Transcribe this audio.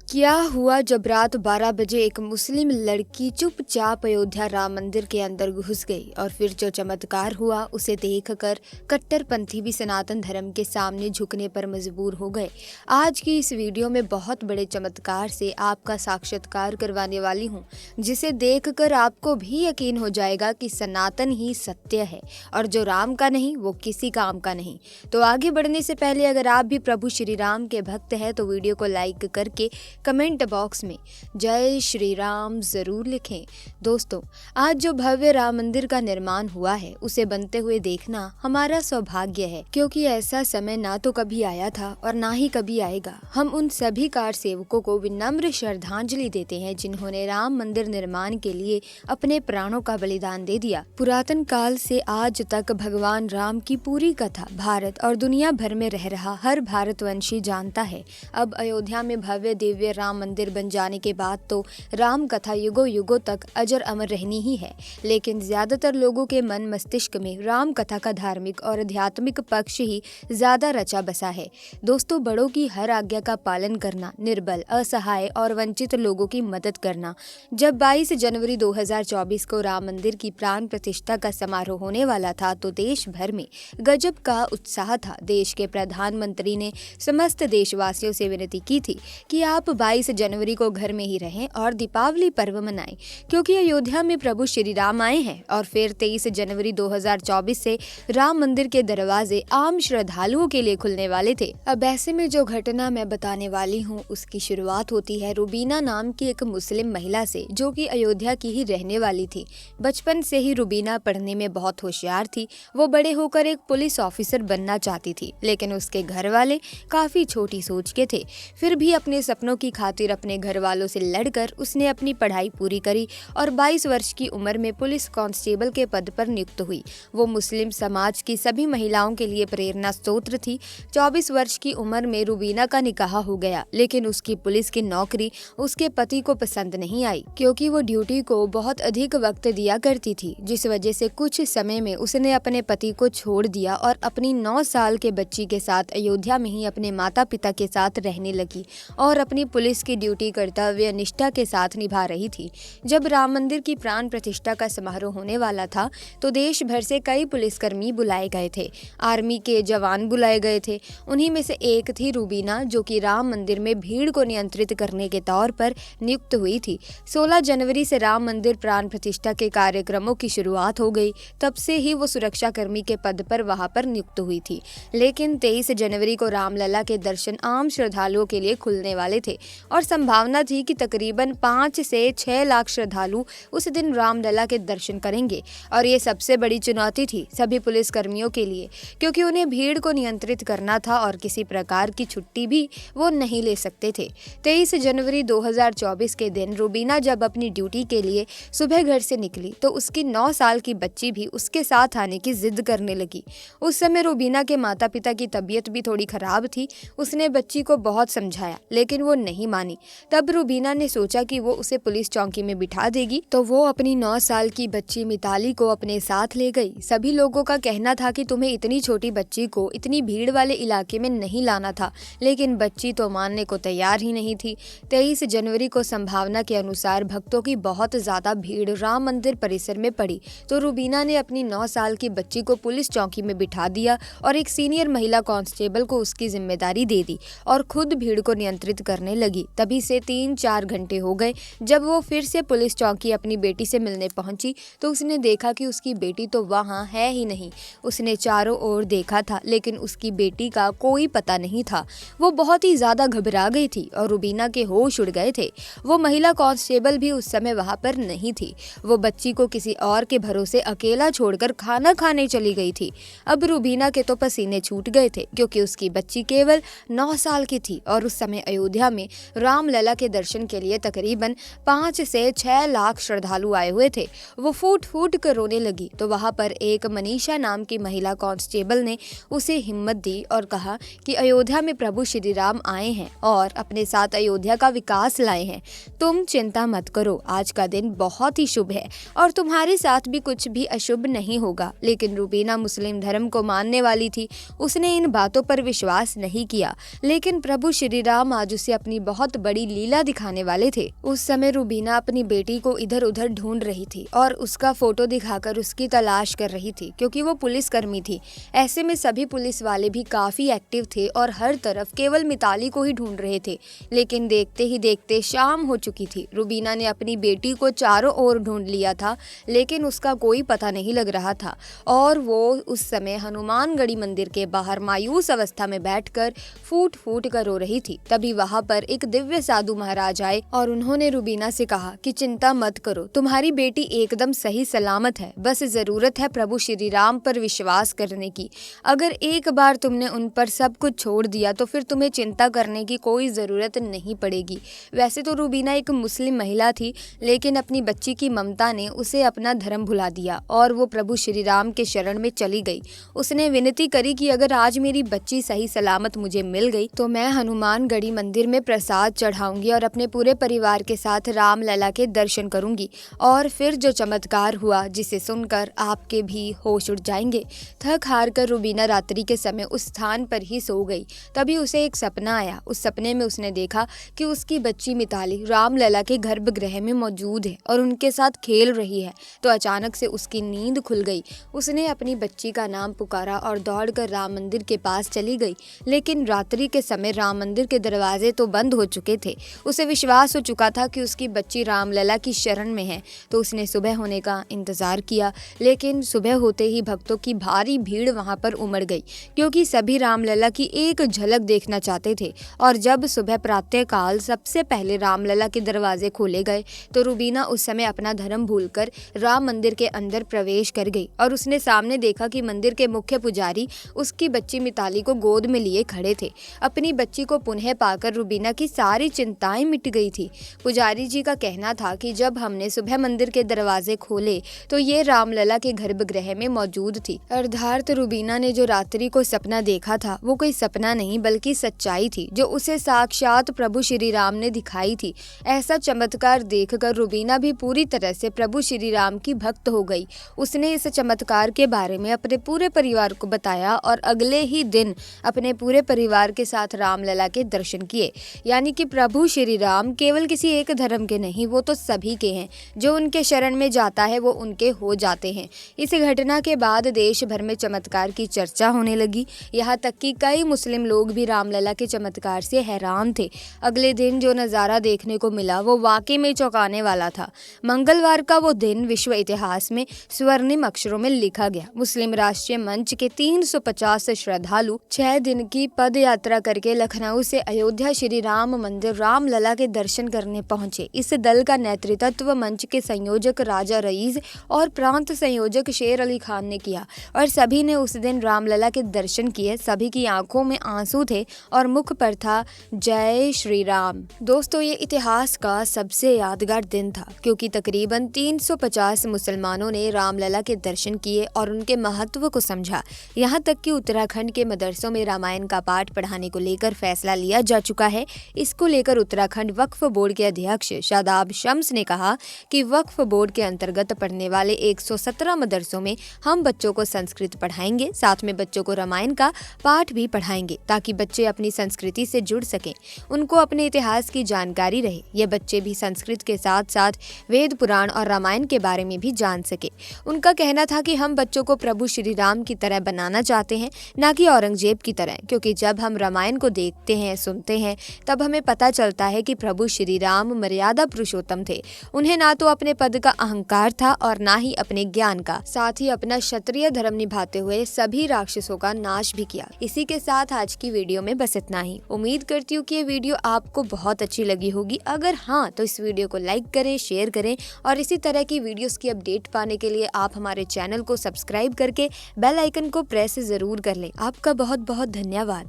क्या हुआ जब रात 12 बजे एक मुस्लिम लड़की चुपचाप अयोध्या राम मंदिर के अंदर घुस गई और फिर जो चमत्कार हुआ उसे देखकर कट्टरपंथी भी सनातन धर्म के सामने झुकने पर मजबूर हो गए। आज की इस वीडियो में बहुत बड़े चमत्कार से आपका साक्षात्कार करवाने वाली हूँ, जिसे देखकर आपको भी यकीन हो जाएगा कि सनातन ही सत्य है और जो राम का नहीं वो किसी काम का नहीं। तो आगे बढ़ने से पहले अगर आप भी प्रभु श्री राम के भक्त हैं तो वीडियो को लाइक करके कमेंट बॉक्स में जय श्री राम जरूर लिखें। दोस्तों, आज जो भव्य राम मंदिर का निर्माण हुआ है उसे बनते हुए देखना हमारा सौभाग्य है, क्योंकि ऐसा समय ना तो कभी आया था और ना ही कभी आएगा। हम उन सभी कार सेवकों को विनम्र श्रद्धांजलि देते हैं जिन्होंने राम मंदिर निर्माण के लिए अपने प्राणों का बलिदान दे दिया। पुरातन काल से आज तक भगवान राम की पूरी कथा भारत और दुनिया भर में रह रहा हर भारतवंशी जानता है। अब अयोध्या में भव्य दिव्य राम मंदिर बन जाने के बाद तो राम कथा युगों युगों तक अजर अमर रहनी ही है, लेकिन ज्यादातर लोगों के मन मस्तिष्क में राम कथा का धार्मिक और आध्यात्मिक पक्ष ही ज्यादा रचा बसा है। दोस्तों, बड़ों की हर आज्ञा का पालन करना, निर्बल, असहाय और वंचित लोगों की मदद करना। जब 22 जनवरी 2024 को राम मंदिर की प्राण प्रतिष्ठा का समारोह होने वाला था तो देश भर में गजब का उत्साह था। देश के प्रधानमंत्री ने समस्त देशवासियों से विनती की थी कि आप 22 जनवरी को घर में ही रहें और दीपावली पर्व मनाएं, क्योंकि अयोध्या में प्रभु श्री राम आए हैं। और फिर 23 जनवरी 2024 से राम मंदिर के दरवाजे आम श्रद्धालुओं के लिए खुलने वाले थे। अब ऐसे में जो घटना मैं बताने वाली हूँ उसकी शुरुआत होती है रुबीना नाम की एक मुस्लिम महिला से, जो कि अयोध्या की ही रहने वाली थी। बचपन से ही रुबीना पढ़ने में बहुत होशियार थी। वो बड़े होकर एक पुलिस ऑफिसर बनना चाहती थी, लेकिन उसके घर वाले काफी छोटी सोच के थे। फिर भी अपने सपनों की खातिर अपने घर वालों से लड़कर उसने अपनी पढ़ाई पूरी करी और 22 वर्ष की उम्र में पुलिस कांस्टेबल के पद पर नियुक्त हुई। वो मुस्लिम समाज की सभी महिलाओं के लिए प्रेरणा स्रोत थी। 24 वर्ष की उम्र में रुबीना का निकाह हो गया, लेकिन उसकी पुलिस की नौकरी उसके पति को पसंद नहीं आई, क्योंकि वो ड्यूटी को बहुत अधिक वक्त दिया करती थी, जिस वजह से कुछ समय में उसने अपने पति को छोड़ दिया और अपनी 9 साल के बच्ची के साथ अयोध्या में ही अपने माता पिता के साथ रहने लगी और अपनी पुलिस की ड्यूटी कर्तव्य निष्ठा के साथ निभा रही थी। जब राम मंदिर की प्राण प्रतिष्ठा का समारोह होने वाला था तो देश भर से कई पुलिसकर्मी बुलाए गए थे, आर्मी के जवान बुलाए गए थे। उन्हीं में से एक थी रुबीना, जो कि राम मंदिर में भीड़ को नियंत्रित करने के तौर पर नियुक्त हुई थी। 16 जनवरी से राम मंदिर प्राण प्रतिष्ठा के कार्यक्रमों की शुरुआत हो गई। तब से ही वो सुरक्षा कर्मी के पद पर वहां पर नियुक्त हुई थी, लेकिन 23 जनवरी को रामलला के दर्शन आम श्रद्धालुओं के लिए खुलने वाले थे और संभावना थी कि तकरीबन 5 से 6 लाख श्रद्धालु उस दिन रामलला के दर्शन करेंगे। और ये सबसे बड़ी चुनौती थी सभी पुलिस कर्मियों के लिए, क्योंकि उन्हें भीड़ को नियंत्रित करना था और किसी प्रकार की छुट्टी भी वो नहीं ले सकते थे। 23 जनवरी 2024 के दिन रुबीना जब अपनी ड्यूटी के लिए सुबह घर से निकली तो उसकी 9 साल की बच्ची भी उसके साथ आने की जिद करने लगी। उस समय रुबीना के माता पिता की तबीयत भी थोड़ी खराब थी। उसने बच्ची को बहुत समझाया, लेकिन वो नहीं मानी। तब रुबीना ने सोचा कि वो उसे पुलिस चौकी में बिठा देगी, तो वो अपनी 9 साल की बच्ची मिताली को अपने साथ ले गई। सभी लोगों का कहना था कि तुम्हें इतनी छोटी बच्ची को इतनी भीड़ वाले इलाके में नहीं लाना था, लेकिन बच्ची तो मानने को तैयार ही नहीं थी। 23 जनवरी को संभावना के अनुसार भक्तों की बहुत ज्यादा भीड़ राम मंदिर परिसर में पड़ी, तो रुबीना ने अपनी 9 साल की बच्ची को पुलिस चौकी में बिठा दिया और एक सीनियर महिला कांस्टेबल को उसकी जिम्मेदारी दे दी और खुद भीड़ को नियंत्रित करने लगी। तभी से 3-4 घंटे हो गए। जब वो फिर से पुलिस चौकी अपनी बेटी से मिलने पहुंची तो उसने देखा कि उसकी बेटी तो वहां है ही नहीं। उसने चारों ओर देखा था, लेकिन उसकी बेटी का कोई पता नहीं था। वो बहुत ही ज्यादा घबरा गई थी और रुबीना के होश उड़ गए थे। वो महिला कांस्टेबल भी उस समय वहां पर नहीं थी। वो बच्ची को किसी और के भरोसे अकेला छोड़कर खाना खाने चली गई थी। अब रुबीना के तो पसीने छूट गए थे, क्योंकि उसकी बच्ची केवल 9 साल की थी और उस समय अयोध्या में रामलला के दर्शन के लिए तकरीबन 5 से 6 लाख श्रद्धालु आए हुए थे। वो फूट फूट कर रोने लगी तो वहां पर एक मनीषा नाम की महिला कांस्टेबल ने उसे हिम्मत दी और कहा कि अयोध्या में प्रभु श्री राम आए हैं और अपने साथ अयोध्या का विकास लाए हैं। तुम चिंता मत करो, आज का दिन बहुत ही शुभ है और तुम्हारे साथ भी कुछ भी अशुभ नहीं होगा। लेकिन रुबीना मुस्लिम धर्म को मानने वाली थी। उसने इन बातों पर विश्वास नहीं किया, लेकिन प्रभु श्री राम आज उसे अपनी अपनी बहुत बड़ी लीला दिखाने वाले थे। उस समय रूबीना अपनी बेटी को इधर उधर ढूंढ रही थी और उसका फोटो दिखाकर उसकी तलाश कर रही थी, क्योंकि वो पुलिसकर्मी थी। ऐसे में सभी पुलिस वाले भी काफी एक्टिव थे और हर तरफ केवल मिताली को ही ढूंढ रहे थे। लेकिन देखते ही देखते शाम हो चुकी थी। रूबीना ने अपनी बेटी को चारों ओर ढूंढ लिया था, लेकिन उसका कोई पता नहीं लग रहा था और वो उस समय हनुमानगढ़ी मंदिर के बाहर मायूस अवस्था में बैठकर फूट फूट कर रो रही थी। तभी वहां पर एक दिव्य साधु महाराज आए और उन्होंने रूबीना से कहा कि चिंता मत करो, तुम्हारी बेटी एकदम सही सलामत है, बस जरूरत है प्रभु श्री राम पर विश्वास करने की। अगर एक बार तुमने उन पर सब कुछ छोड़ दिया तो फिर तुम्हें चिंता करने की कोई जरूरत नहीं पड़ेगी। वैसे तो रूबीना एक मुस्लिम महिला थी, लेकिन अपनी बच्ची की ममता ने उसे अपना धर्म भुला दिया और वो प्रभु श्री राम के शरण में चली गई। उसने विनती करी कि अगर आज मेरी बच्ची सही सलामत मुझे मिल गई तो मैं हनुमानगढ़ी मंदिर में प्रसाद चढ़ाऊंगी और अपने पूरे परिवार के साथ राम लला के दर्शन करूंगी। और फिर जो चमत्कार हुआ जिसे सुनकर आपके भी होश उड़ जाएंगे। थक हार कर रूबीना रात्रि के समय उस स्थान पर ही सो गई। तभी उसे एक सपना आया। उस सपने में उसने देखा कि उसकी बच्ची मिताली राम लला के गर्भगृह में मौजूद है और उनके साथ खेल रही है। तो अचानक से उसकी नींद खुल गई। उसने अपनी बच्ची का नाम पुकारा और दौड़कर राम मंदिर के पास चली गई। लेकिन रात्रि के समय राम मंदिर के दरवाजे तो बंद हो चुके थे। उसे विश्वास हो चुका था कि उसकी बच्ची रामलला की शरण में है। तो उसने सुबह होने का इंतजार किया, लेकिन सुबह होते ही भक्तों की भारी भीड़ वहां पर उमड़ गई, क्योंकि सभी रामलला की एक झलक देखना चाहते थे। और जब सुबह प्रातःकाल सबसे पहले रामलला के दरवाजे खोले गए तो रूबीना उस समय अपना धर्म भूलकर राम मंदिर के अंदर प्रवेश कर गई और उसने सामने देखा कि मंदिर के मुख्य पुजारी उसकी बच्ची मिताली को गोद में लिए खड़े थे। अपनी बच्ची को पुनः पाकर रूबीना की सारी चिंताएं मिट गई थी। पुजारी जी का कहना था कि जब हमने सुबह मंदिर के दरवाजे खोले तो ये रामलला के गर्भगृह में मौजूद थी। अर्थात रूबीना ने जो रात्रि को सपना देखा था वो कोई सपना नहीं बल्कि सच्चाई थी, जो उसे साक्षात प्रभु श्री राम ने दिखाई थी। ऐसा चमत्कार देखकर रूबीना भी पूरी तरह से प्रभु श्री राम की भक्त हो गई। उसने इस चमत्कार के बारे में अपने पूरे परिवार को बताया और अगले ही दिन अपने पूरे परिवार के साथ रामलला के दर्शन किए। यानी कि प्रभु श्री राम केवल किसी एक धर्म के नहीं, वो तो सभी के हैं। जो उनके शरण में जाता है वो उनके हो जाते हैं। इस घटना के बाद देश भर में चमत्कार की चर्चा होने लगी। यहाँ तक कि कई मुस्लिम लोग भी रामलला के चमत्कार से हैरान थे। अगले दिन जो नज़ारा देखने को मिला वो वाकई में चौंकाने वाला था। मंगलवार का वो दिन विश्व इतिहास में स्वर्णिम अक्षरों में लिखा गया। मुस्लिम राष्ट्रीय मंच के 350 श्रद्धालु 6 दिन की पद यात्रा करके लखनऊ से अयोध्या श्री राम मंदिर रामलला के दर्शन करने पहुंचे। इस दल का नेतृत्व मंच के संयोजक राजा रईस और प्रांत संयोजक शेर अली खान ने किया और सभी ने उस दिन रामलला के दर्शन किए। सभी की आंखों में आंसू थे और मुख पर था जय श्री राम। दोस्तों, ये इतिहास का सबसे यादगार दिन था, क्योंकि तकरीबन 350 मुसलमानों ने रामलला के दर्शन किए और उनके महत्व को समझा। यहाँ तक कि उत्तराखंड के मदरसों में रामायण का पाठ पढ़ाने को लेकर फैसला लिया जा चुका है। इसको लेकर उत्तराखंड वक्फ बोर्ड के अध्यक्ष शादाब शम्स ने कहा कि वक्फ बोर्ड के अंतर्गत पढ़ने वाले 117 मदरसों में हम बच्चों को संस्कृत पढ़ाएंगे, साथ में बच्चों को रामायण का पाठ भी पढ़ाएंगे, ताकि बच्चे अपनी संस्कृति से जुड़ सकें, उनको अपने इतिहास की जानकारी रहे। ये बच्चे भी संस्कृत के साथ साथ वेद पुराण और रामायण के बारे में भी जान सके। उनका कहना था कि हम बच्चों को प्रभु श्री राम की तरह बनाना चाहते हैं, ना कि औरंगजेब की तरह, क्योंकि जब हम रामायण को देखते हैं, सुनते हैं, तब हमें पता चलता है कि प्रभु श्री राम मर्यादा पुरुषोत्तम थे। उन्हें ना तो अपने पद का अहंकार था और ना ही अपने ज्ञान का। साथ ही अपना क्षत्रिय धर्म निभाते हुए सभी राक्षसों का नाश भी किया। इसी के साथ आज की वीडियो में बस इतना ही। उम्मीद करती हूँ कि ये वीडियो आपको बहुत अच्छी लगी होगी। अगर हाँ, तो इस वीडियो को लाइक करें, शेयर करें और इसी तरह की वीडियोस की अपडेट पाने के लिए आप हमारे चैनल को सब्सक्राइब करके बेल आइकन को प्रेस जरूर कर लें। आपका बहुत बहुत धन्यवाद।